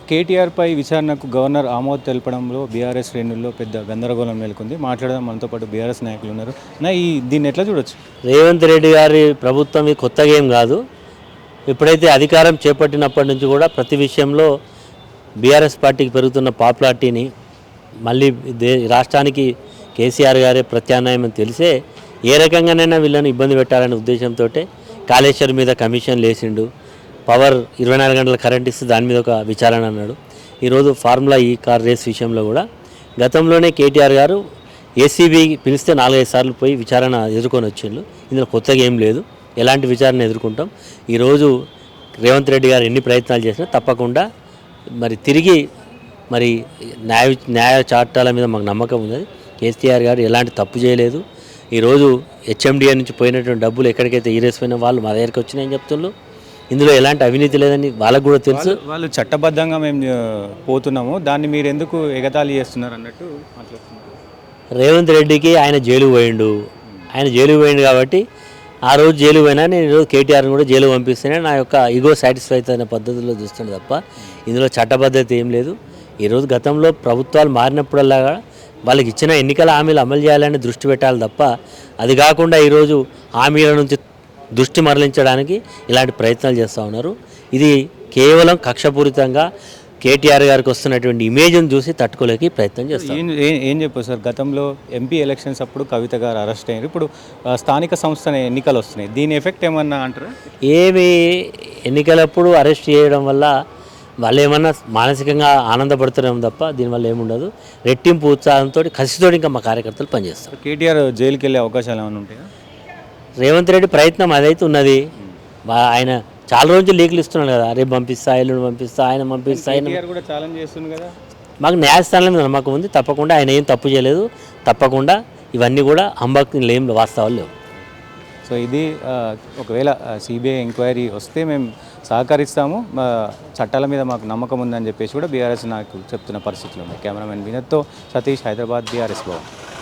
కేటీఆర్పై విచారణకు governor Amod తెలపడంలో BRS శ్రేణుల్లో పెద్ద గందరగోళం నెలకొంది. మాట్లాడడం మనతో పాటు బీఆర్ఎస్ నాయకులు ఉన్నారు. దీన్ని ఎట్లా చూడొచ్చు? రేవంత్ రెడ్డి గారి ప్రభుత్వం ఇది కొత్తగా ఏం కాదు. ఎప్పుడైతే అధికారం చేపట్టినప్పటి నుంచి కూడా ప్రతి విషయంలో బీఆర్ఎస్ పార్టీకి పెరుగుతున్న పాపులారిటీని మళ్ళీ రాష్ట్రానికి కేసీఆర్ గారే ప్రత్యామ్నాయం తెలిసే ఏ రకంగానైనా వీళ్ళని ఇబ్బంది పెట్టాలనే ఉద్దేశంతో కాళేశ్వరం మీద కమిషన్ లేచిండు. పవర్ 24 గంటల కరెంట్ ఇస్తే దాని మీద ఒక విచారణ అన్నాడు. ఈరోజు ఫార్ములా ఈ కార్ రేస్ విషయంలో కూడా గతంలోనే కేటీఆర్ గారు ఏసీబీ పిలిస్తే 4-5 సార్లు పోయి విచారణ ఎదుర్కొని వచ్చిండు. ఇందులో కొత్తగా ఏం లేదు. ఎలాంటి విచారణ ఎదుర్కొంటాం. ఈరోజు రేవంత్ రెడ్డి గారు ఎన్ని ప్రయత్నాలు చేసినా తప్పకుండా తిరిగి న్యాయ చట్టాల మీద మాకు నమ్మకం ఉన్నది. కేసీఆర్ గారు ఎలాంటి తప్పు చేయలేదు. ఈరోజు హెచ్ఎండిఏ నుంచి పోయినటువంటి డబ్బులు ఎక్కడికైతే ఈరేసిపోయిన వాళ్ళు మా దగ్గరికి వచ్చినాయని చెప్తున్నారు. ఇందులో ఎలాంటి అవినీతి లేదని వాళ్ళకు కూడా తెలుసు. వాళ్ళు చట్టబద్ధంగా మేము పోతున్నాము, దాన్ని మీరు ఎందుకు ఎగతాళి చేస్తున్నారు అన్నట్టు మాట్లాడుతున్నారు. రేవంత్ రెడ్డికి ఆయన జైలు పోయిండు. కాబట్టి ఆ రోజు జైలు పోయినా నేను ఈరోజు కేటీఆర్ని కూడా జైలు పంపిస్తేనే నా యొక్క ఈగో సాటిస్ఫై అయిన పద్ధతిలో చూస్తాను తప్ప ఇందులో చట్టబద్ధత ఏం లేదు. ఈరోజు గతంలో ప్రభుత్వాలు మారినప్పుడల్లా వాళ్ళకి ఇచ్చిన ఎన్నికల హామీలు అమలు చేయాలని దృష్టి పెట్టాలి తప్ప అది కాకుండా ఈరోజు హామీల నుంచి దృష్టి మరలించడానికి ఇలాంటి ప్రయత్నాలు చేస్తూ ఉన్నారు. ఇది కేవలం కక్షపూరితంగా కేటీఆర్ గారికి వస్తున్నటువంటి ఇమేజ్ని చూసి తట్టుకోలేక ప్రయత్నం చేస్తారు. ఏం చెప్పారు సార్? గతంలో ఎంపీ ఎలక్షన్స్ అప్పుడు కవిత గారు అరెస్ట్ అయ్యారు. ఇప్పుడు స్థానిక సంస్థ ఎన్నికలు వస్తున్నాయి. దీని ఎఫెక్ట్ ఏమన్నా అంటారా? ఏమి ఎన్నికలప్పుడు అరెస్ట్ చేయడం వల్ల వాళ్ళు ఏమన్నా మానసికంగా ఆనందపడుతున్నాం తప్ప దీనివల్ల ఏముండదు. రెట్టింపు ఉత్సాహంతో కసితో ఇంకా మా కార్యకర్తలు పనిచేస్తారు. కేటీఆర్ జైలుకి వెళ్ళే అవకాశాలు ఏమైనా ఉంటాయా? రేవంత్ రెడ్డి ప్రయత్నం అదైతే ఉన్నది. ఆయన చాలా రోజులు లీకులు ఇస్తున్నాడు కదా, రేపు పంపిస్తా, ఎల్లుండి పంపిస్తా, ఆయన పంపిస్తా, ఆయన కూడా ఛాలెంజ్ చేస్తుంది కదా. మాకు న్యాయస్థానం మీద నమ్మకం ఉంది. తప్పకుండా ఆయన ఏం తప్పు చేయలేదు. తప్పకుండా ఇవన్నీ కూడా అంబక్తులు ఏం వాస్తవాలు లేవు. సో ఇది ఒకవేళ సిబిఐ ఎంక్వైరీ వస్తే మేము సహకరిస్తాము, చట్టాల మీద మాకు నమ్మకం ఉందని చెప్పేసి కూడా బీఆర్ఎస్ నాయకులు చెప్తున్న పరిస్థితులు ఉన్నాయి. కెమెరామెన్ వినోద్తో సతీష్, హైదరాబాద్, బీఆర్ఎస్ భవన్.